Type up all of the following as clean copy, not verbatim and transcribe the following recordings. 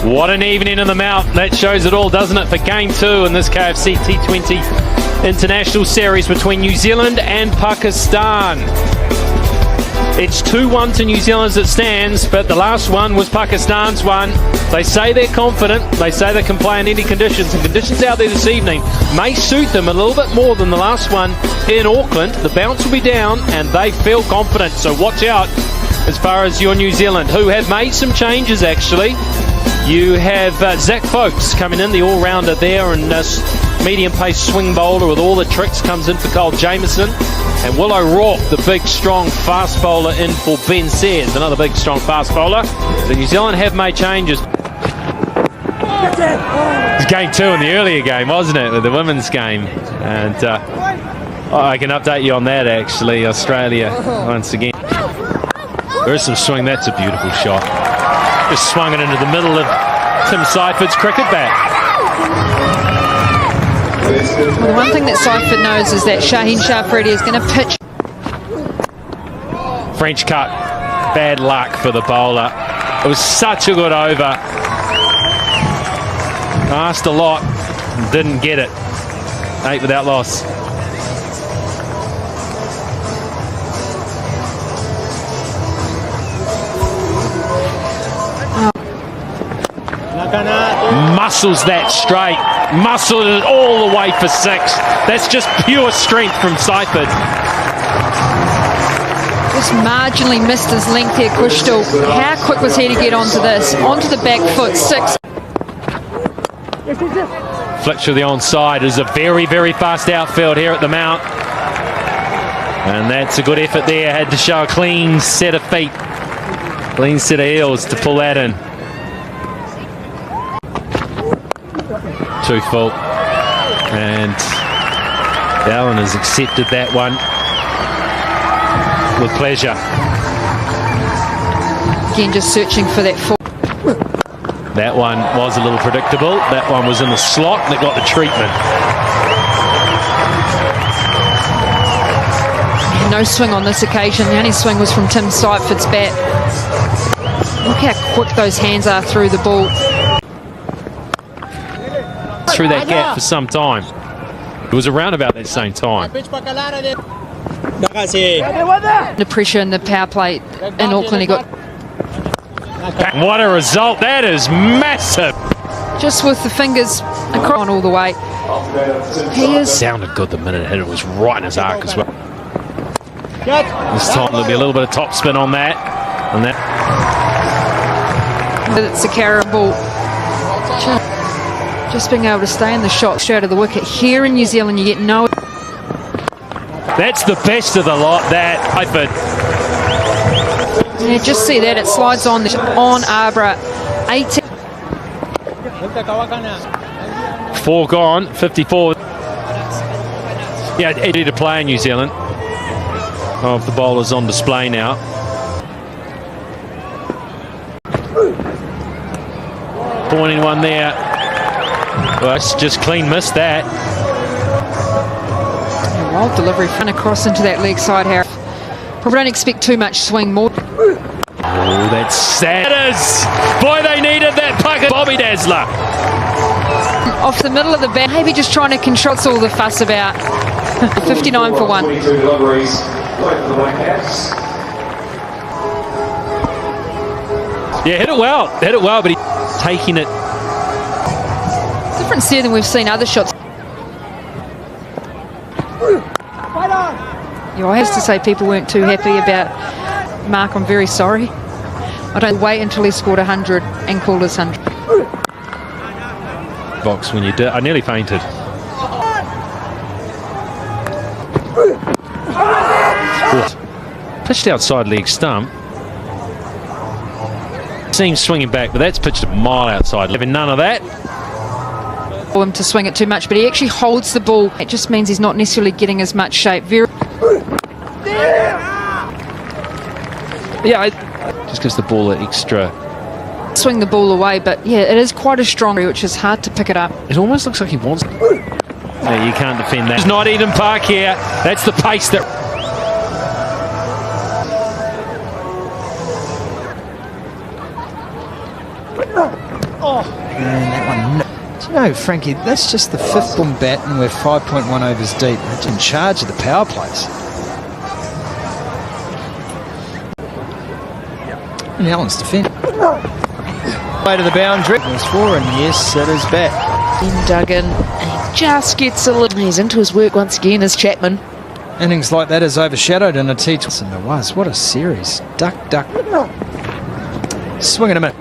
What an evening in the Mount. That shows it all, doesn't it, for Game 2 in this KFC T20 International Series between New Zealand and Pakistan. It's 2-1 to New Zealand as it stands, but the last one was Pakistan's one. They say they're confident. They say they can play in any conditions, and conditions out there this evening may suit them a little bit more than the last one in Auckland. The bounce will be down, and they feel confident, so watch out as far as your New Zealand, who have made some changes actually. You have Zach Folks coming in, the all-rounder there, and medium-pace swing bowler with all the tricks comes in for Cole Jamieson. And Will O'Rourke, the big, strong, fast bowler, in for Ben Sayers, another big, strong, fast bowler. So New Zealand have made changes. It was Game 2 in the earlier game, wasn't it, with the women's game? And I can update you on that, actually. Australia, once again. There is some swing. That's a beautiful shot. Just swung it into the middle of Tim Seiferd's cricket bat. Well, the one thing that Seiferd knows is that Shaheen Shafredi is going to pitch. French cut. Bad luck for the bowler. It was such a good over. Asked a lot. Didn't get it. 8 without loss. Muscles that straight, muscled it all the way for 6. That's just pure strength from Seiferd. Just marginally missed his length here, Crystal. How quick was he to get onto this? Onto the back foot, 6. Flick to the onside. Is a very, very fast outfield here at the Mount. And that's a good effort there. Had to show a clean set of feet, clean set of heels to pull that in. Too full, and Allen has accepted that one with pleasure. Again, just searching for that full. That one was a little predictable. That one was in the slot and it got the treatment. No swing on this occasion. The only swing was from Tim Seiferd's bat. Look how quick those hands are through the ball. Through that gap for some time. It was around about that same time. The pressure in the power play in Auckland, he got. What a result! That is massive. Just with the fingers across all the way. He is. Sounded good the minute it hit. It was right in his arc as well. This time there'll be a little bit of top spin on that. And that. It's a carry ball. Just being able to stay in the shot straight of the wicket. Here in New Zealand, you get no. That's the best of the lot, that. Yeah, just see that. It slides on Arbra. 18. 4 gone, 54. Yeah, easy to play in New Zealand. Of the bowlers on display now. Pointing one there. Well, it's just clean missed that. Wild delivery front across into that leg side, Harry. Probably don't expect too much swing more. Oh, that's sad. It is. Boy, they needed that puck. Bobby Dazzler. Off the middle of the bat. Maybe just trying to control. That's all the fuss about. 59 for 1. Yeah, hit it well. Hit it well, but he's taking it. Different there than we've seen other shots. Yeah, I have to say people weren't too happy about Mark. I'm very sorry. I don't wait until he scored 100 and called us 100. Box when you did. I nearly fainted. Pitched outside leg stump. Seems swinging back, but that's pitched a mile outside. Having none of that. For him to swing it too much, but he actually holds the ball. It just means he's not necessarily getting as much shape. Yeah, just gives the ball an extra. Swing the ball away, but yeah, it is quite a strong, which is hard to pick it up. It almost looks like he wants. Yeah, you can't defend that. It's not Eden Park here. That's the pace that. And that one. No. Do you know, Frankie, that's just the 5th ball bat and we're 5.1 overs deep. They're in charge of the power plays. And Allen's defending. Way to the boundary. There's 4, and yes, it is back. In Duggan, he just gets a little. He's into his work once again as Chapman. Innings like that is overshadowed in a T20. And it was. What a series. Duck, duck. Swing and a minute.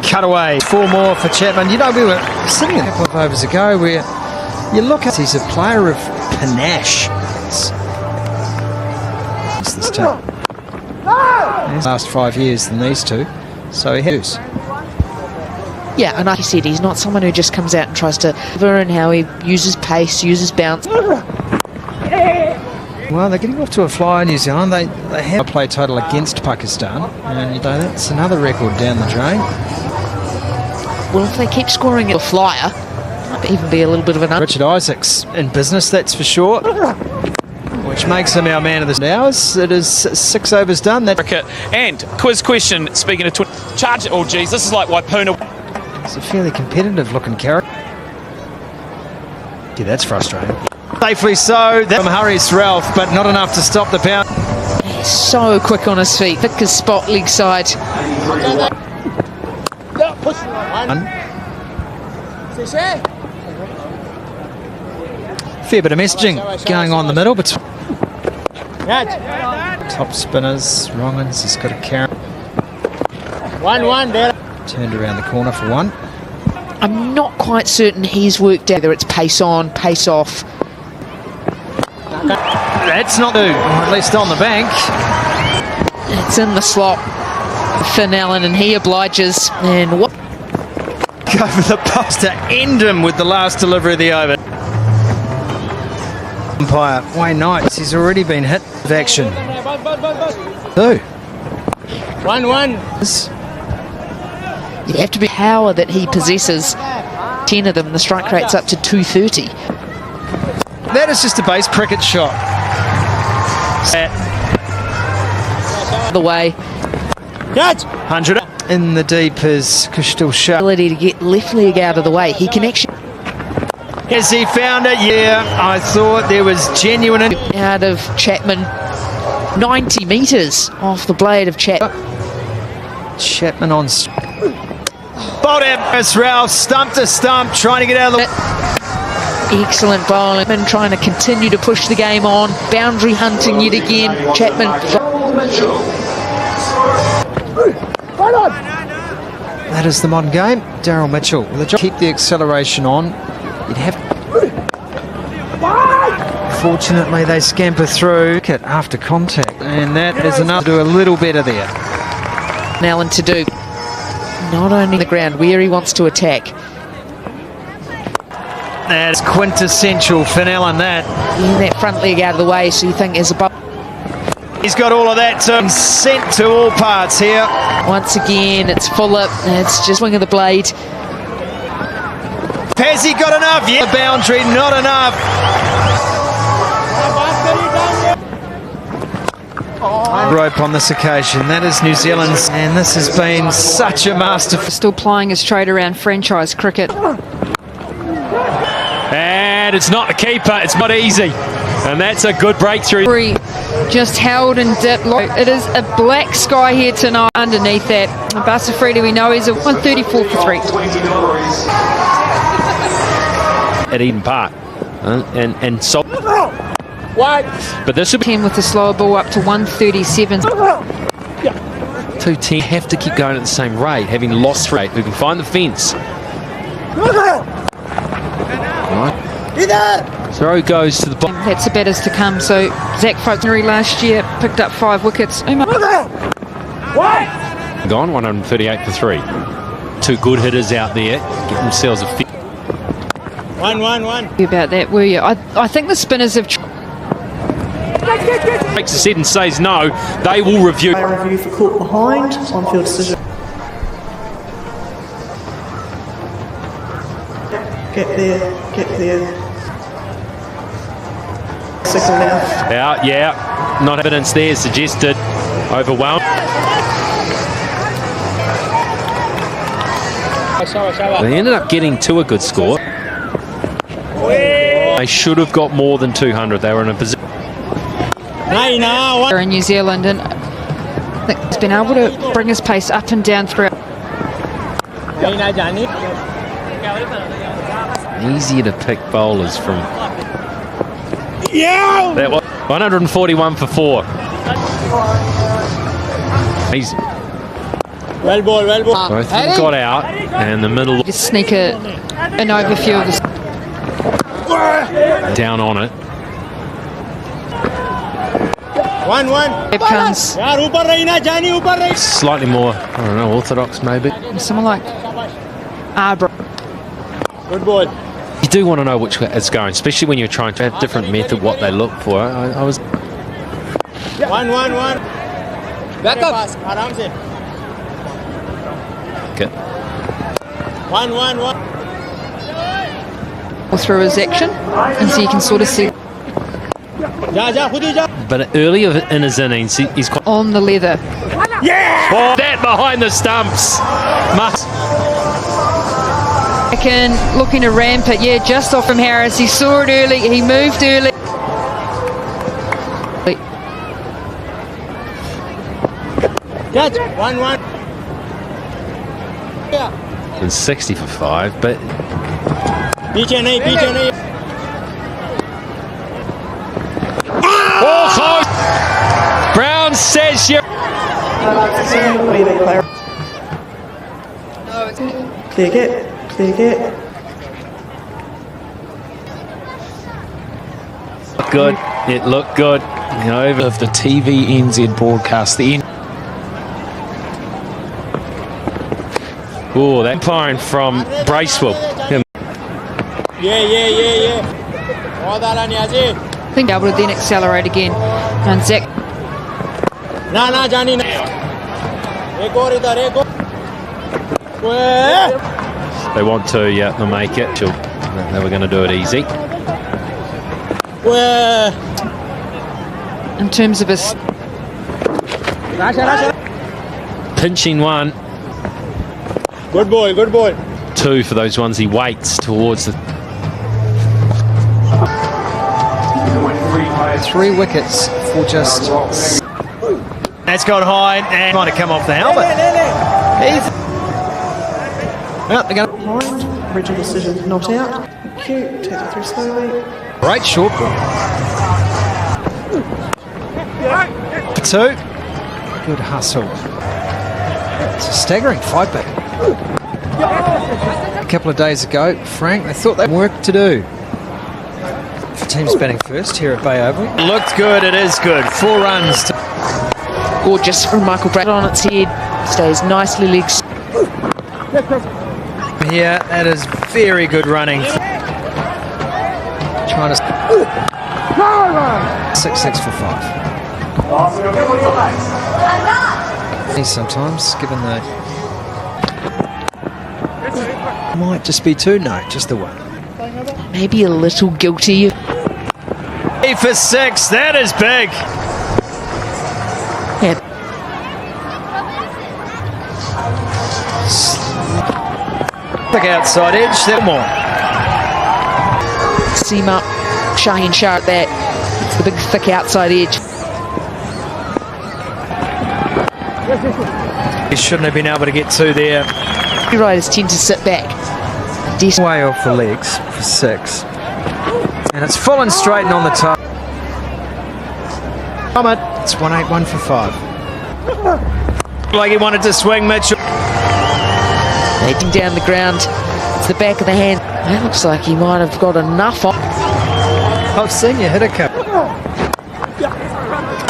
Cut away. 4 more for Chapman. You know, we were sitting a couple of overs ago where you look at, he's a player of panache. It's this team. Last 5 years than these two. So he has. Yeah, and like you said, he's not someone who just comes out and tries to and how he uses pace, uses bounce. Well, they're getting off to a flyer, New Zealand. They have a play total against Pakistan, and you know, that's another record down the drain. Well, if they keep scoring a flyer, might even be a little bit of an. Richard Isaac's in business, that's for sure. Which makes him our man of the hours. It is 6 overs done. And quiz question, speaking of charge, oh geez, this is like Waipuna. It's a fairly competitive looking character. Yeah, that's frustrating. Safely so. From Harris Ralph, but not enough to stop the pound. He's so quick on his feet. Thick as spot leg side. Fair bit of messaging going on in the middle, but top spinners. Wrongans has got a carry. 1-1 there. Turned around the corner for 1. I'm not quite certain he's worked out whether it's pace on, pace off. That's not new, or at least on the bank. It's in the slot. Finn Allen, and he obliges. And what? Go for the post to end him with the last delivery of the over. Umpire Wayne Knights, he's already been hit with action. 2. 1-1. You have to be power that he possesses. 10 of them, the strike rate's up to 230. That is just a base cricket shot. The way. 100 in the deep is Kushtil Shah. Ability to get left leg out of the way. He can actually. Has he found it? Yeah, I thought there was genuine. Out of Chapman. 90 metres off the blade of Chapman. Chapman on. Bowled out as Ralph, stump to stump, trying to get out of the. Excellent bowling. Trying to continue to push the game on. Boundary hunting yet again. Chapman. That is the modern game. Daryl Mitchell with a job. Keep the acceleration on. You'd have. Fortunately, they scamper through after contact, and that is enough to do a little better there. Allen to do. Not only the ground where he wants to attack. That's quintessential Finn Allen, that. Getting that front leg out of the way, so you think is above. He's got all of that sent to all parts here. Once again, it's Fuller. It's just wing of the blade. Has he got enough? Yeah, the boundary, not enough. Rope on this occasion. That is New Zealand's, and this has been such a masterful. Still plying his trade around franchise cricket. And it's not the keeper, it's not easy. And that's a good breakthrough. Just held and dipped. It is a black sky here tonight. Underneath that, Basafrida, we know he's a 134 for 3. At Eden Park. And so. But this will be 10 with the slower ball up to 137. 210. Have to keep going at the same rate, having lost rate. We can find the fence. Throw goes to the bottom. That's the batters to come. So Zach Faulkner last year picked up 5 wickets. Gone 138 for 3. 2 good hitters out there. Get themselves a 1-1-1. About that, were you? I think the spinners have. Makes a set and says no. They will review. Review for caught behind, on-field decision. Get there. Signal now. Out, yeah. Not evidence there suggested. Overwhelmed. They ended up getting to a good score. They should have got more than 200. They were in a position. In New Zealand, and I think he's been able to bring his pace up and down throughout. Easier to pick bowlers from. Yeah. That was 141 for 4. He's Well ball, well ball. both of them got out, and the middle Just sneak an overview of the down on it. 1-1. It comes यार ऊपर रही ना जानी ऊपर रही. Slightly more, I don't know, orthodox maybe. someone like Arbor. Good ball. You do want to know which way it's going, especially when you're trying to have different method what they look for. I was 1-1-1. Back up. आराम से. okay. 1-1-1. Through his action, and so you can sort of see जा जा खुद ही जा. But earlier in his innings, he's quite. on the leather. Oh, that behind the stumps. Must. Looking to ramp it, yeah, just off from Harris. He saw it early, he moved early. Catch. 1-1. And 60 for 5, but पीछे नहीं पीछे नहीं. oh, close. Brown says you. Clear get. Clear get. Good. It looked good. You know, over Of the TV NZ broadcast, the oh, that umpiring from Bracewell. Him. ये. बहुत आला Niazi. I think able to then accelerate again. And Zach ना जानी ना. एक और इधर एक और. They want to, yeah, they'll make it. They were going to do it easy. in terms of his Pinching one, Good ball, good ball. 2 for those ones he waits towards the. 3 wickets for just. That's gone high and might have come off the helmet. Well, they're going Behind. Original decision not out. Cute. Take it through slowly. great short ball. 2. Good hustle. It's a staggering 5 back. A couple of days ago, Frank, they thought they had work to do. The team's batting first here at Bay Oval. Looked good, it is good. 4 runs. Gorgeous from Michael Brad on its head. Stays nicely legs. Here, that is very good running. Trying to 6 for 5. Sometimes, given the might just be 2, no, just the 1. Maybe a little guilty. 8 for 6, that is big. Yeah. Look outside edge, that more. Seam up, shine sharp that. It's the big thick outside edge. He shouldn't have been able to get 2 there. Riders tend to sit back. Way off the legs for 6. And it's full and straight and on the top. It's 181 for 5. Like he wanted to swing Mitchell. Heading down the ground. It's the back of the hand. It looks like he might have got enough on. I've seen you hit a cup.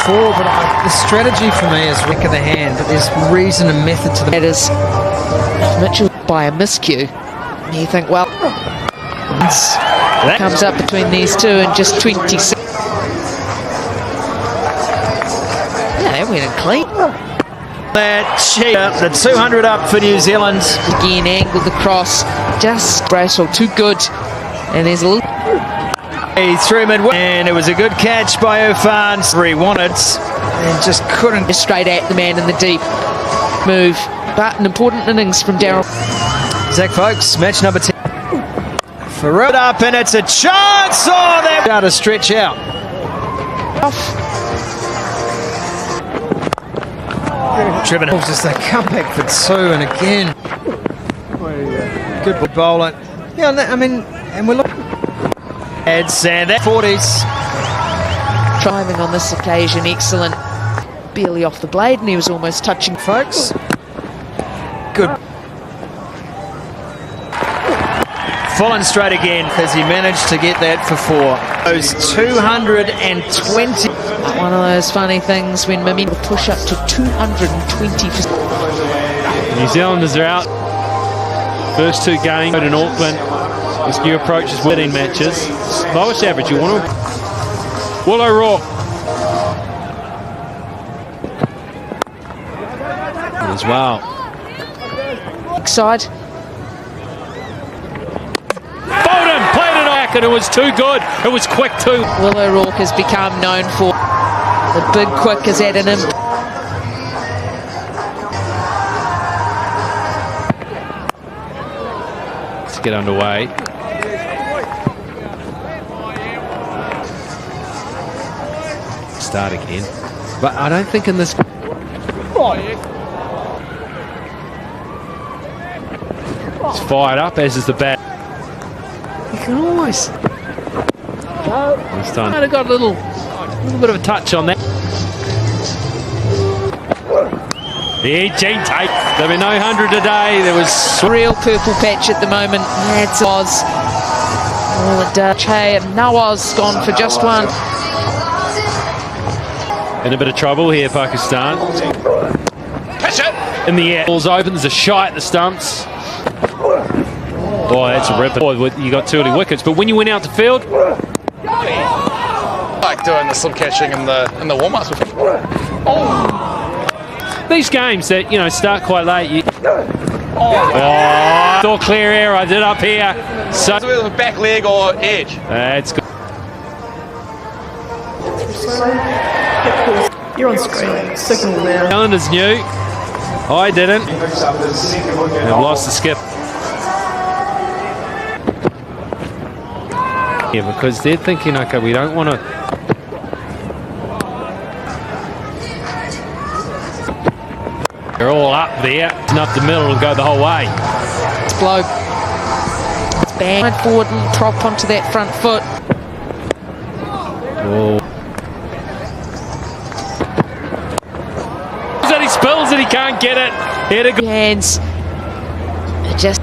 4, but the strategy for me is back of the hand, but there's reason and method to the. That is Mitchell by a miscue. You think, well, That comes up between these two and just 26. Yeah, that went in clean. that cheap. The 200 up for New Zealand. Again, angled across. Just Bracewell too good. And there's a little. He threw mid, and it was a good catch by Irfan. He wanted and just couldn't. Straight at the man in the deep move. But an important innings from Darryl. Zach Folks, match number 10. For it up, and it's a chance. Oh, they're out to stretch out. Driven off just a comeback for two, and again, good bowling. Yeah, I mean, and we're looking. And that 40s. Timing on this occasion, excellent. Barely off the blade, and he was almost touching. Folks, good. Full and straight again as he managed to get that for four. Those 220. One of those funny things when Mimi will push up to 220. New Zealanders are out. First two games in Auckland. This new approach is winning matches. Lowest average, you want to. Willow Rock. As well. Side. Bolden played it back and it was too good. It was quick too. Willow Rock has become known for the big quick is at an imp. Let's get underway. Start again. But I don't think in this. It's fired up, as is the bat. You can always. This time. Might have got a little bit of a touch on that. Yeah, Gene Tate. There'll be no 100 today. There was Real purple patch at the moment. That's Oz. All it does. Hey, and now Oz gone for just one. in a bit of trouble here, Pakistan. Catch it! In the air. Ball's open. There's a shy at the stumps. Oh, that's a rip. You got too many wickets. But when you went out to field, Like doing the slip catching in the warm-ups. these games that, you know, start quite late. All clear air. I did up here. So Back leg or edge. that's good. You're on screen. Signal now. Calendar's new. I didn't. They've lost the skip. Yeah, because they're thinking, okay, we don't want to. They're all up there. It's up the middle and go the whole way. It's blow. It's bang forward and drop onto that front foot. Oh. He spills it, he can't get it. Here to go. Hands. It just.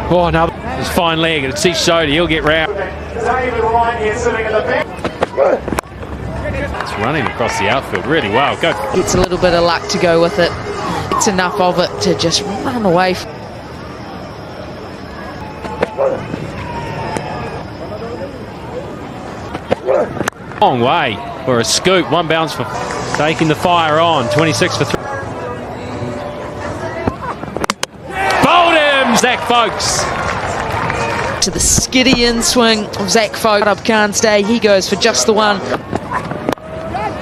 Oh, another. It's fine leg. It's Steve Sody. He'll get round. It's running across the outfield really well. Go. Gets a little bit of luck to go with it. It's enough of it to just run away. Long way for a scoop. One bounce for taking the fire on. 26 for 3. Bowled him, Zach Folks. To the skiddy in swing of Zach Folk. Up can't stay. He goes for just the one.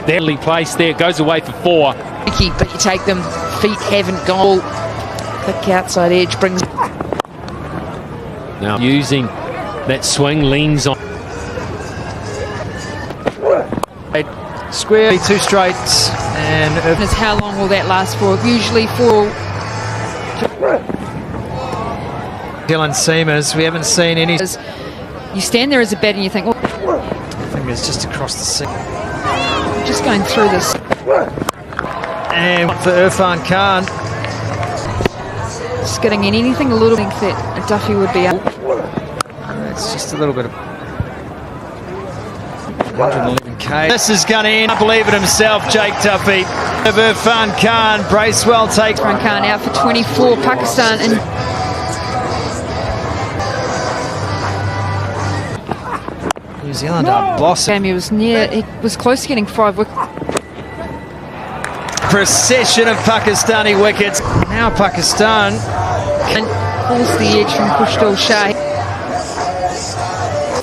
Deadly place there. Goes away for 4. Tricky, but you take them. Feet haven't gone. Thick outside edge brings. Now using that swing, leans on. Square, 2 straights, and Is how long will that last for? Usually for Dylan Seamers. We haven't seen any. you stand there as a batter and you think, oh, Fingers just across the seam. I'm just going through this. And for Irfan Khan, Skidding in anything a little think that a Duffy would be up. it's just a little bit of 111k. This is going to end. Can't believe it himself, Jake Duffy. Of Irfan Khan, Bracewell takes. Irfan Khan out for 24. Pakistan in. New Zealand are bossing. He was near. He was close to getting 5 wickets. Procession of Pakistani wickets. Now Pakistan. And pulls the edge from Kushdal Shah.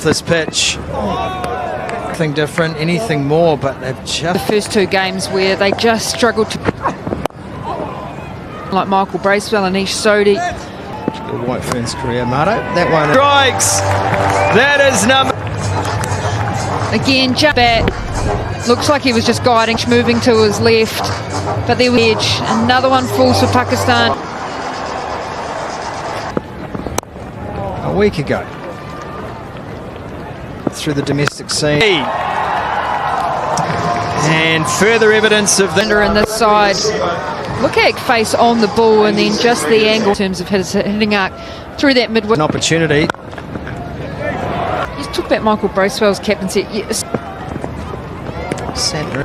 This pitch. Nothing different, anything more, but they've The just. first 2 games where they just struggled to. Like Michael Bracewell and Ish Sodhi. White Ferns career, Marto. That one strikes. That is number. Again, jump back. Looks like he was just guiding, moving to his left. But there was edge. Another one falls for Pakistan. A week ago. Through the domestic scene. And further evidence of the... In this side. Look at face on the ball and then just the angle in terms of his hitting arc through that midway. An opportunity. You talk about Michael Bracewell's captaincy. Yes. Centre.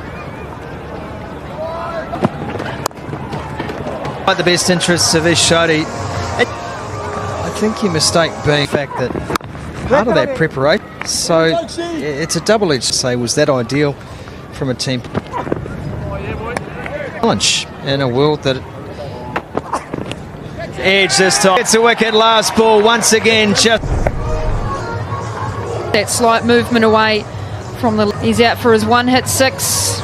Like the best interests of Ishodi. I think you mistake being the fact that part of that preparation. So it's a double-edged say, was that ideal from a team challenge in a world that edge this time. It's a wicket, last ball once again. Just that slight movement away from the. He's out for his one hit 6.